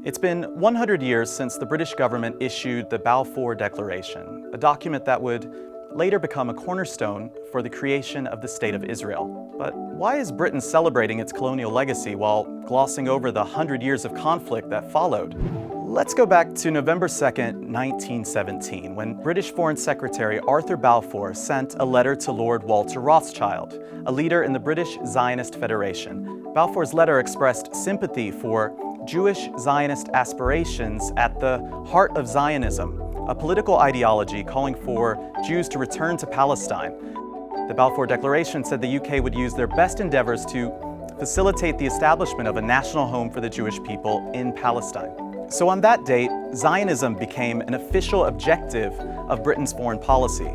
It's been 100 years since the British government issued the Balfour Declaration, a document that would later become a cornerstone for the creation of the State of Israel. But why is Britain celebrating its colonial legacy while glossing over the 100 years of conflict that followed? Let's go back to November 2nd, 1917, when British Foreign Secretary Arthur Balfour sent a letter to Lord Walter Rothschild, a leader in the British Zionist Federation. Balfour's letter expressed sympathy for Jewish Zionist aspirations at the heart of Zionism, a political ideology calling for Jews to return to Palestine. The Balfour Declaration said the UK would use their best endeavors to facilitate the establishment of a national home for the Jewish people in Palestine. So on that date, Zionism became an official objective of Britain's foreign policy.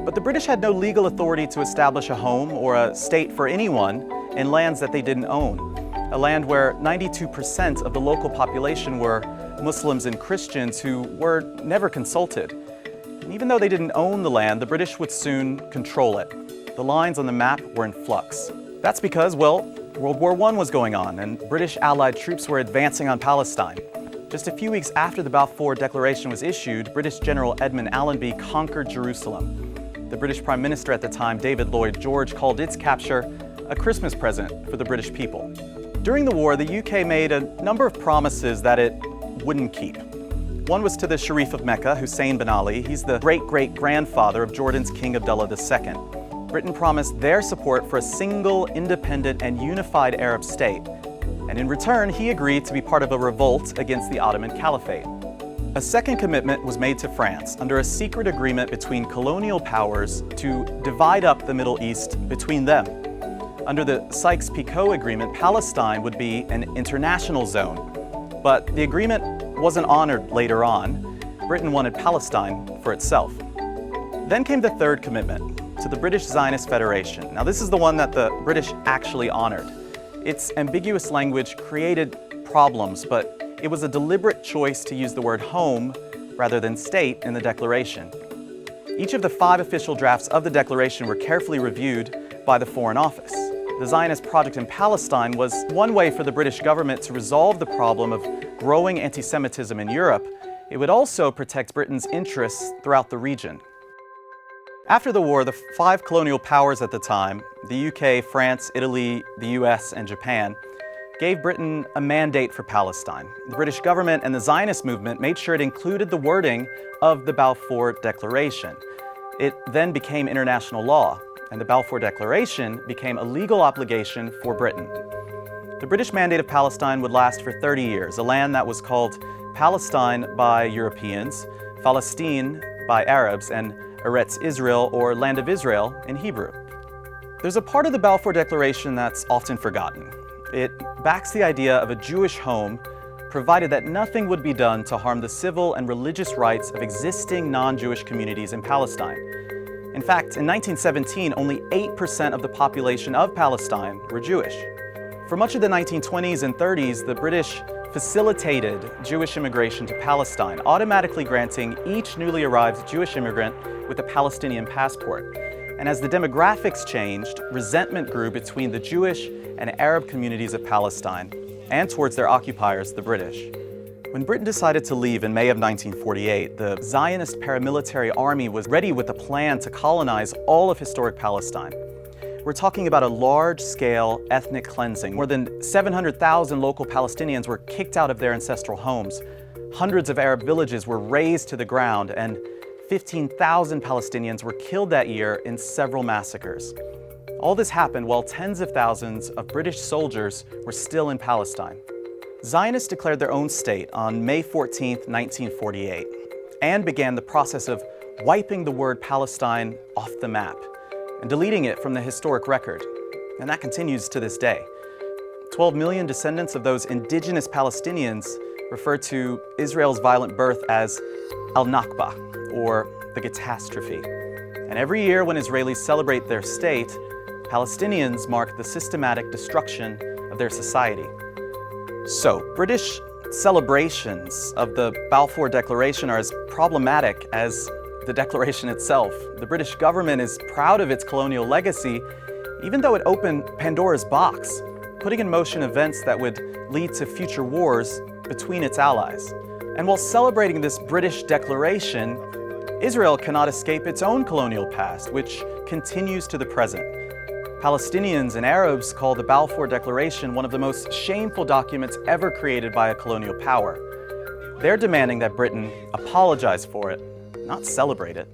But the British had no legal authority to establish a home or a state for anyone in lands that they didn't own, a land where 92% of the local population were Muslims and Christians who were never consulted. And even though they didn't own the land, the British would soon control it. The lines on the map were in flux. That's because, well, World War I was going on and British Allied troops were advancing on Palestine. Just a few weeks after the Balfour Declaration was issued, British General Edmund Allenby conquered Jerusalem. The British Prime Minister at the time, David Lloyd George, called its capture a Christmas present for the British people. During the war, the UK made a number of promises that it wouldn't keep. One was to the Sharif of Mecca, Hussein bin Ali. He's the great-great-grandfather of Jordan's King Abdullah II. Britain promised their support for a single, independent, and unified Arab state. And in return, he agreed to be part of a revolt against the Ottoman Caliphate. A second commitment was made to France under a secret agreement between colonial powers to divide up the Middle East between them. Under the 𝗧𝗿𝗶𝗁𝗶𝗴𝗲 agreement, Palestine would be an international zone. But the agreement wasn't honored later on. Britain wanted Palestine for itself. Then came the third commitment, to the British Zionist Federation. Now this is the one that the British actually honored. Its ambiguous language created problems, but it was a deliberate choice to use the word home rather than state in the declaration. Each of the 5 official drafts of the declaration were carefully reviewed by the Foreign Office. The Zionist project in Palestine was one way for the British government to resolve the problem of growing anti-Semitism in Europe. It would also protect Britain's interests throughout the region. After the war, the 5 colonial powers at the time, the UK, France, Italy, the US, and Japan, gave Britain a mandate for Palestine. The British government and the Zionist movement made sure it included the wording of the Balfour Declaration. It then became international law, and the Balfour Declaration became a legal obligation for Britain. The British Mandate of Palestine would last for 30 years, a land that was called Palestine by Europeans, Palestine by Arabs, and Eretz Israel, or Land of Israel, in Hebrew. There's a part of the Balfour Declaration that's often forgotten. It backs the idea of a Jewish home, provided that nothing would be done to harm the civil and religious rights of existing non-Jewish communities in Palestine. In fact, in 1917, only 8% of the population of Palestine were Jewish. For much of the 1920s and 30s, the British facilitated Jewish immigration to Palestine, automatically granting each newly arrived Jewish immigrant with a Palestinian passport. And as the demographics changed, resentment grew between the Jewish and Arab communities of Palestine and towards their occupiers, the British. When Britain decided to leave in May of 1948, the Zionist paramilitary army was ready with a plan to colonize all of historic Palestine. We're talking about a large-scale ethnic cleansing. More than 700,000 local Palestinians were kicked out of their ancestral homes. Hundreds of Arab villages were razed to the ground, and 15,000 Palestinians were killed that year in several massacres. All this happened while tens of thousands of British soldiers were still in Palestine. Zionists declared their own state on May 14, 1948, and began the process of wiping the word Palestine off the map and deleting it from the historic record. And that continues to this day. 12 million descendants of those indigenous Palestinians refer to Israel's violent birth as al-Nakba, or the catastrophe. And every year when Israelis celebrate their state, Palestinians mark the systematic destruction of their society. So, British celebrations of the Balfour Declaration are as problematic as the Declaration itself. The British government is proud of its colonial legacy, even though it opened Pandora's box. putting in motion events that would lead to future wars between its allies. And while celebrating this British declaration, Israel cannot escape its own colonial past, which continues to the present. Palestinians and Arabs call the Balfour Declaration one of the most shameful documents ever created by a colonial power. They're demanding that Britain apologize for it, not celebrate it.